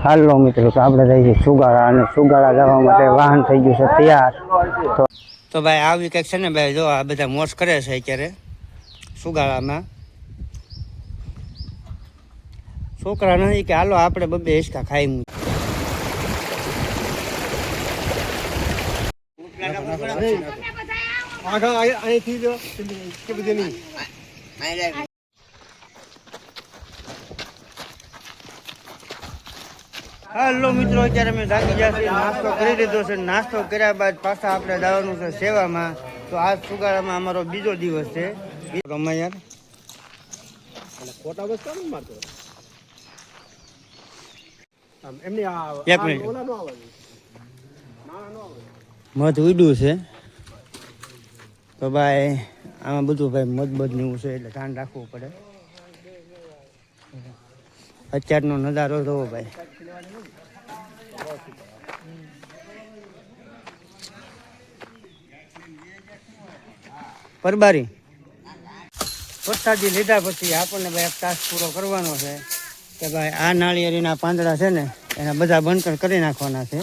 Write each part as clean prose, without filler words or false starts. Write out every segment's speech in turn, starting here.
હાલો મિત્રો, તો આપણે જઈએ સુગાળા અને સુગાળા જવા માટે વાહન થઈ ગયું છે તૈયાર. તો ભાઈ આવી કંઈક છે ને ભાઈ, જો આ બધા મોજ કરે છે અત્યારે સુગાળામાં. છોકરા નથી કે હાલો આપણે બબે હિસકા ખાઈ. હાલો મિત્રો, અત્યારે અમે જાગી ગયા છીએ, નાસ્તો કરી લીધો છે. નાસ્તો કર્યા બાદ પાછા આપણે જવાનું છે સેવામાં. તો આ સુગાળામાં અમારો બીજો દિવસ છે. યાર ખોટા બસ કામ મારતો એક મિનિટ, મધ ઉડ્યું છે તો ભાઈ આમાં બધું ભાઈ મધબધ જેવું છે એટલે ધ્યાન રાખવું પડે. અત્યારનો નજારો જોવો ભાઈ. પરબારી પ્રસાદી લીધા પછી આપણને ભાઈ એક ટાસ્ક પૂરો કરવાનો છે કે ભાઈ આ નાળિયેરીના પાંદડા છે ને એના બધા બંધ કરી નાખવાના છે.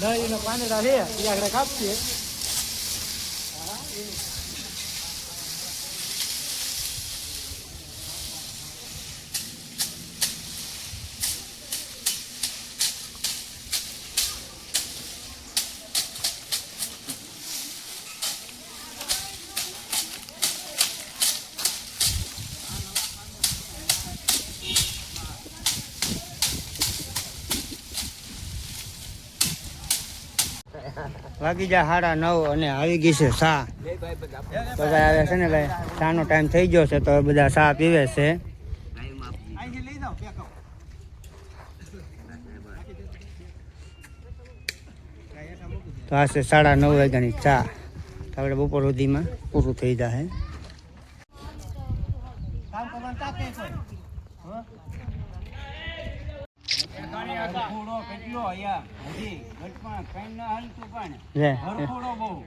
નાળિયેરીના પાંદડા છે એ આગળ કાપીએ. વાગી જાય 9:30 અને આવી ગઈ છે ચા. તો ભાઈ હવે છે ને ભાઈ ચાનો ટાઈમ થઈ ગયો છે તો બધા ચા પીવે છે. તો આ છે 9:30 વાગ્યાની ચા. આપણે બપોર સુધીમાં પૂરું થઈ જાય.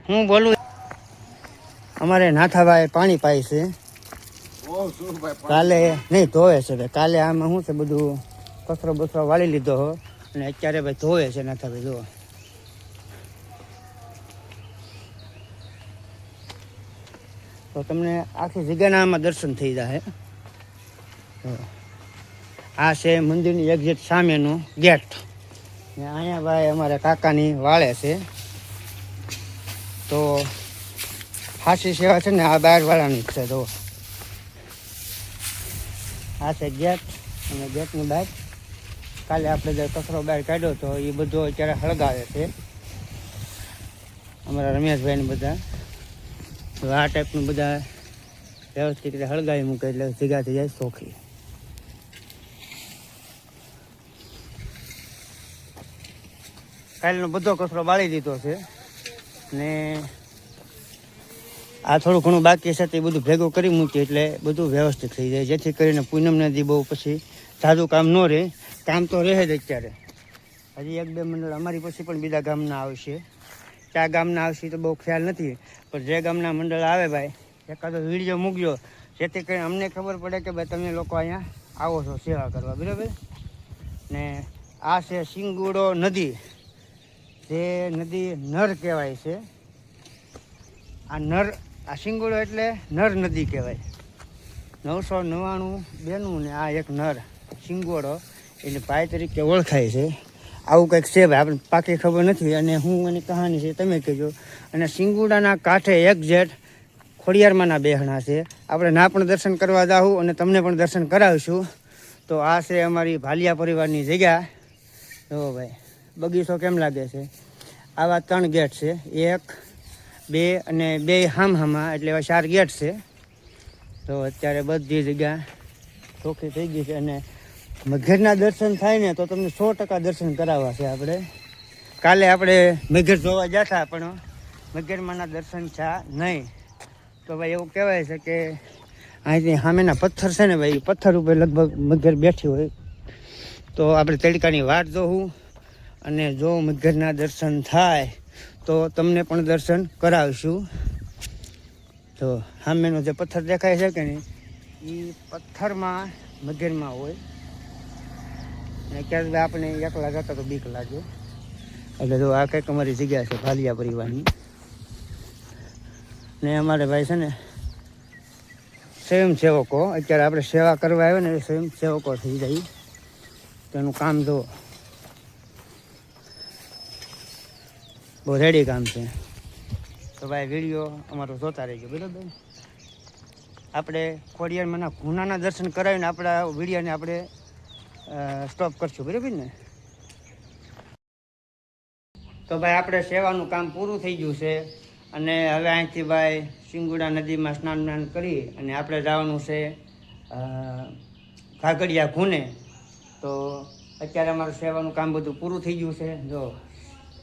હું બોલું, અમારે નાથાભાઈ પાણી પાય છે કાલે નહીં ધોવે છે. કાલે આમાં શું છે બધું કચરો બચરો વાળી લીધો હો અને અત્યારે ભાઈ ધોવે છે નાથાભાઈ. જો તો તમને આખી જગ્યાના આમાં દર્શન થઈ જાય. આ છે મંદિરની એક્ઝેક્ટ સામેનું ગેટ. ને અહીંયા ભાઈ અમારે કાકાની વાળે છે. તો ખાસી સેવા છે ને આ બહારવાળાની જ છે. તો આ છે ગેટ અને ગેટની બહાર કાલે આપણે જે કચરો બહાર કાઢ્યો તો એ બધો અત્યારે હળગાવે છે અમારા રમેશભાઈને બધા. તો આ ટાઈપનું બધા વ્યવસ્થિત રીતે હળગાવી મૂકે એટલે જગ્યા થઈ જાય ચોખ્ખી. કાલનો બધો કચરો બાળી દીધો છે ને આ થોડું ઘણું બાકી છે તે બધું ભેગું કરી મૂકીએ એટલે બધું વ્યવસ્થિત થઈ જાય, જેથી કરીને પૂનમ નદી બહુ પછી સાદું કામ ન રહે. કામ તો રહે જ અત્યારે. હજી 1-2 મંડળ અમારી પછી પણ બીજા ગામના આવશે. ક્યાં ગામના આવશે તો બહુ ખ્યાલ નથી, પણ જે ગામના મંડળ આવે ભાઈ એકાદો વિડીયો મૂકજો જેથી કરીને અમને ખબર પડે કે ભાઈ તમે લોકો અહીંયા આવો છો સેવા કરવા, બરાબર ને. આ છે સિંગુડો નદી, જે નદી નર કહેવાય છે. આ સિંગુડો એટલે નર નદી કહેવાય. 999 બેનું ને આ એક નર સિંગોડો એની પાય તરીકે ઓળખાય છે. આવું કંઈક છે ભાઈ, આપણે પાકી ખબર નથી અને હું એની કહાની છે તમે કહેજો. અને સિંગુડાના કાંઠે એક્ઝેક્ટ ખોડિયારમાંના બેહણા છે. આપણે ના પણ દર્શન કરવા જાઉં અને તમને પણ દર્શન કરાવીશું. તો આ છે અમારી ભાલિયા પરિવારની જગ્યા. જો ભાઈ બગીચો કેમ લાગે છે. આવા 3 ગેટ છે, 1, 2 અને 2 હામહામાં એટલે એવા 4 ગેટ છે. તો અત્યારે બધી જગ્યા ચોખ્ખી થઈ ગઈ છે અને મઘેરના દર્શન થાય ને તો તમને 100% દર્શન કરાવવા છે. આપણે કાલે આપણે મઘેર જોવા ગયા હતા પણ મઘેરમાંના દર્શન થયા નહીં. તો ભાઈ એવું કહેવાય છે કે અહીંથી સામેના પથ્થર છે ને ભાઈ, પથ્થર ઉપર લગભગ મઘેર બેઠી હોય. તો આપણે તડકાની વાટ જોવું અને જો મઘેરના દર્શન થાય તો તમને પણ દર્શન કરાવશું. તો સામેનો જે પથ્થર દેખાય છે કે નહીં એ પથ્થરમાં મઘેરમાં હોય ને ક્યારેક આપણે એકલા જતા તો બીક લાગે. એટલે જો આ કંઈક અમારી જગ્યા છે ભાલિયા પરિવારની. ને અમારે ભાઈ છે ને સ્વયંસેવકો, અત્યારે આપણે સેવા કરવા આવ્યો ને એ સ્વયંસેવકો થઈ જાય. તેનું કામ જો બહુ રેડી કામ છે. તો ભાઈ વિડીયો અમારો જોતા રહેજો બરાબર. આપણે ખોડિયારમાંના ગુનાના દર્શન કરાવીને આપણા વિડીયોને આપણે સ્ટોપ કરશું બરાબર ને. તો ભાઈ આપણે સેવાનું કામ પૂરું થઈ ગયું છે અને હવે અહીંથી ભાઈ સિંગુડા નદીમાં સ્નાન કરી અને આપણે જવાનું છે ઘાઘડિયા ઘૂને. તો અત્યારે અમારું સેવાનું કામ બધું પૂરું થઈ ગયું છે. જો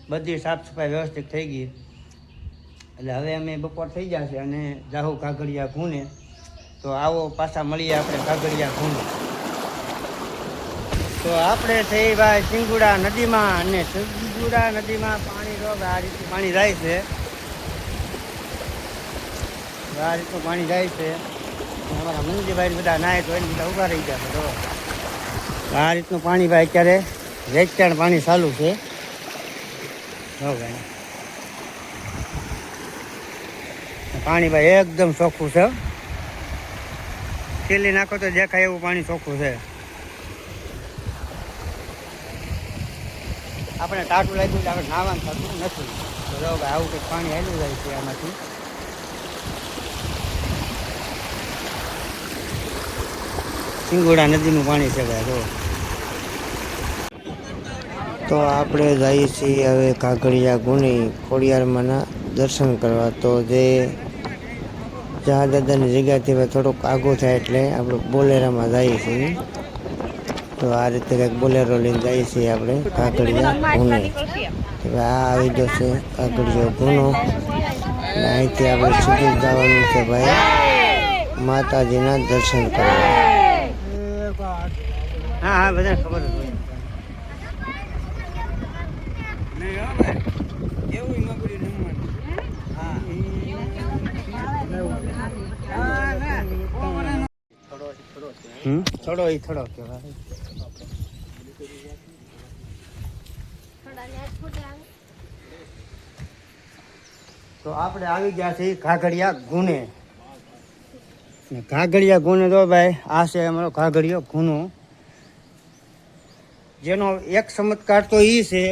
બધી સાફ સફાઈ વ્યવસ્થિત થઈ ગઈ એટલે હવે અમે બપોર થઈ જશે અને જાહુ ઘાઘડિયા ઘૂને. તો આવો પાછા મળીએ આપણે ઘાઘડિયા ઘૂને. તો આપણે થઈ ભાઈ સિંગુડા નદીમાં અને સિંગુડા નદીમાં પાણી રોગ આ રીતનું પાણી જાય છે. આ રીતનું પાણી જાય છે. અમારા મંદિરભાઈ બધા નાય તો એને બધા ઊભા રહી જશે. તો આ રીતનું પાણી ભાઈ અત્યારે વેચાણ પાણી ચાલુ છે. ભાઈ પાણી ભાઈ એકદમ ચોખ્ખું છે. ખીલી નાખો તો દેખાય એવું પાણી ચોખ્ખું છે. આપણે ટાટું લાગ્યું આપણે નાવાનું થતું નથી. તો ભાઈ આવું કંઈક પાણી હાલ્યું જાય છે આમાંથી. સિંગોડા નદીનું પાણી છે ભાઈ. જો તો આપણે જઈએ છીએ હવે ઘાઘડિયા ઘૂની ખોડિયારમાંના દર્શન કરવા. તો જે દાદાની જગ્યાથી થોડુંક આગું થાય એટલે આપણે બોલેરામાં જઈએ છીએ. તો આ રીતે કંઈક બોલેરો લઈને જઈએ છીએ આપણે ઘાઘડિયા ઘૂને. આ આવી જશે ઘાઘડિયો ઘૂનો અને અહીંથી આપણે સીધું જવાનું છે ભાઈ માતાજીના દર્શન કરવા. હા હા બધા ખબર હોય. થોડો એ થોડો કહેવાય. તો આપણે આવી ગયા છીએ ઘાઘડિયા ઘૂને. ઘાઘડિયા ઘૂને તો ભાઈ આ છે અમારો ઘાઘડિયો ઘૂનો. જેનો એક ચમત્કાર તો એ છે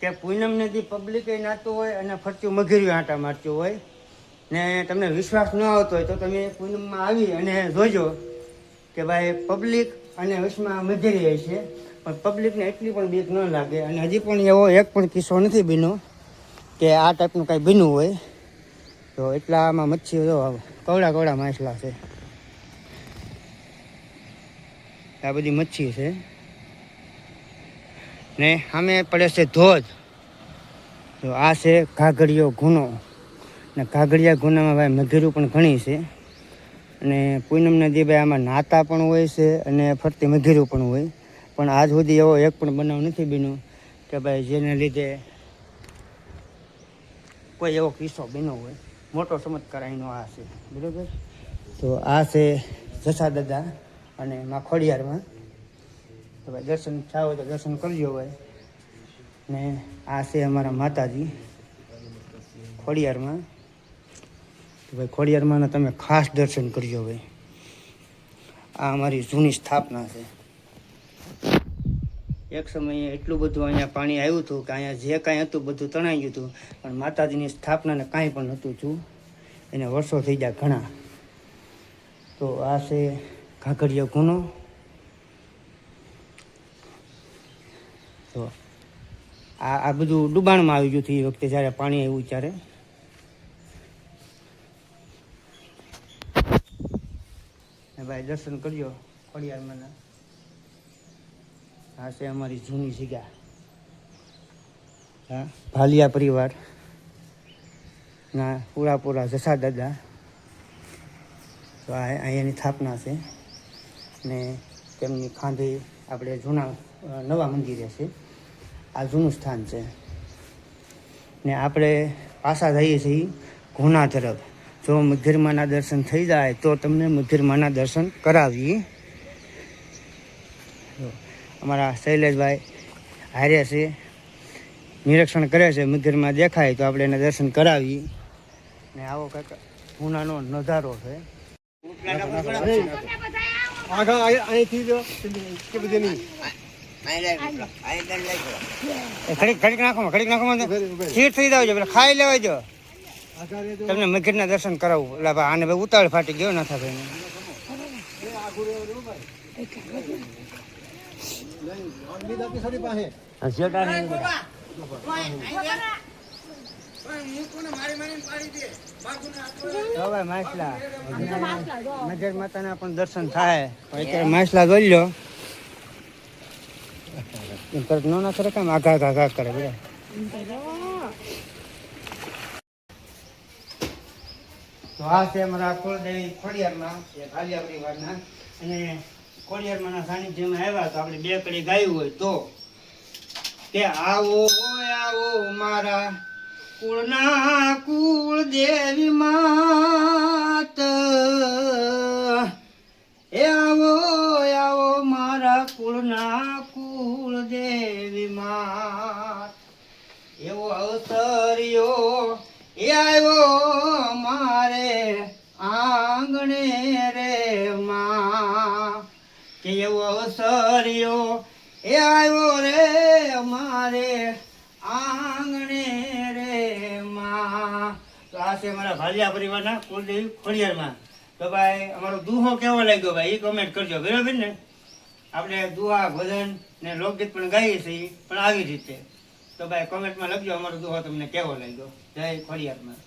કે પૂનમ નદી પબ્લિક નાતું હોય અને ફરતું મઘેરિયું આંટા મારતું હોય. ને તમને વિશ્વાસ ન આવતો હોય તો તમે પૂનમમાં આવી અને જોજો કે ભાઈ પબ્લિક અને વચમાં મઘેરી હોય છે. પણ પબ્લિકને એટલી પણ બીક ન લાગે. અને હજી પણ એવો એક પણ કિસ્સો નથી બન્યો કે આ ટાઈપનું કાંઈ બન્યું હોય. તો એટલા આમાં મચ્છીઓ જો કવડા કવડા માછલા છે. આ બધી મચ્છી છે ને સામે પડે છે ધોધ. તો આ છે ઘાઘડિયો ઘૂનો. ને ઘાઘડિયા ઘૂનામાં ભાઈ મઘેરું પણ ઘણી છે. અને પૂનમના દી ભાઈ આમાં નાતા પણ હોય છે અને ફરતી મઘેરું પણ હોય. પણ આજ સુધી એવો એક પણ બનાવ નથી બન્યો કે ભાઈ જેને લીધે કોઈ એવો કિસ્સો બન્યો હોય. મોટો ચમત્કાર અહીંનો આ છે બરાબર. તો આ છે જસા દાદા અને માં ખોડિયારમાં. તો ભાઈ દર્શન થાવ તો દર્શન કરજો ભાઈ. ને આ છે અમારા માતાજી ખોડિયારમાં. તો ભાઈ ખોડિયારમાં તમે ખાસ દર્શન કરજો ભાઈ. આ અમારી જૂની સ્થાપના છે. એક સમયે એટલું બધું અહીંયા પાણી આવ્યું હતું કે અહીંયા જે કાંઈ હતું બધું તણાઈ ગયું હતું. પણ માતાજીની સ્થાપનાને કાંઈ પણ નહોતું થયું. એને વર્ષો થઈ ગયા ઘણા. તો આ છે ઘાઘડિયો ઘૂનો. તો આ બધું ડુબાણમાં આવી ગયું હતું એ વખતે જ્યારે પાણી આવ્યું ત્યારે. ભાઈ દર્શન કરજો ખોડિયારમાં. આ છે અમારી જૂની જગ્યા. હા ભાલિયા પરિવાર ના પૂરા જસા દાદા. તો આ અહીંયાની સ્થાપના છે ને તેમની ખાંભે આપણે નવા મંદિરે છે. આ જૂનું સ્થાન છે ને આપણે પાછા જઈએ છીએ ઘૂના તરફ. જો મઘેરમાના દર્શન થઈ જાય તો તમને મઘેરમાના દર્શન કરાવીએ. અમારા શૈલેષભાઈ હારે છે, નિરીક્ષણ કરે છે. મંદિરમાં દેખાય તો આપણે એને દર્શન કરાવી. ને આવો કંઈક પૂનાનો નજારો છે. ઘડીક નાખો ખીર થઈ જાવ પેલા ખાઈ લેવા જો તમને મંદિરના દર્શન કરાવું. એટલે ભાઈ આને ભાઈ ઉતાવળ ફાટી ગયો ના થાય નજર માતાના પણ દર્શન થાય. અત્યારે માછલા જોઈ લો ના કરે કામ આઘા આઘા કરે બધા. તો આ છે અમારા કુળદેવી ખોડિયારમાં ભાલિયા પરિવારના. અને ખોડિયારમાંના સાનિધ્યમાં આવ્યા તો આપણે બે કડી ગાયું હોય તો કે આવો આવો મારા કુળના કુળદેવી માત, એ આવો આવો મારા કુળના કુળદેવી માત. એવો અવસર્યો એ આવ્યો મારે આંગણે રે માં, કે એવો અવસર્યો એ આવ્યો રે મારે આંગણે રે માં. તો આ છે અમારા ભાલિયા પરિવારના કુળદેવી ખોડિયારમાં. તો ભાઈ અમારો દુહો કેવો લાગ્યો ભાઈ એ કમેન્ટ કરજો, બરાબર ને? આપણે દુહા ભજન ને લોકગીત પણ ગાઈએ છીએ પણ આવી રીતે. તો ભાઈ કોમેન્ટમાં લખજો અમારો દુહો તમને કેવો લાગ્યો. જય ખોડિયારમાં.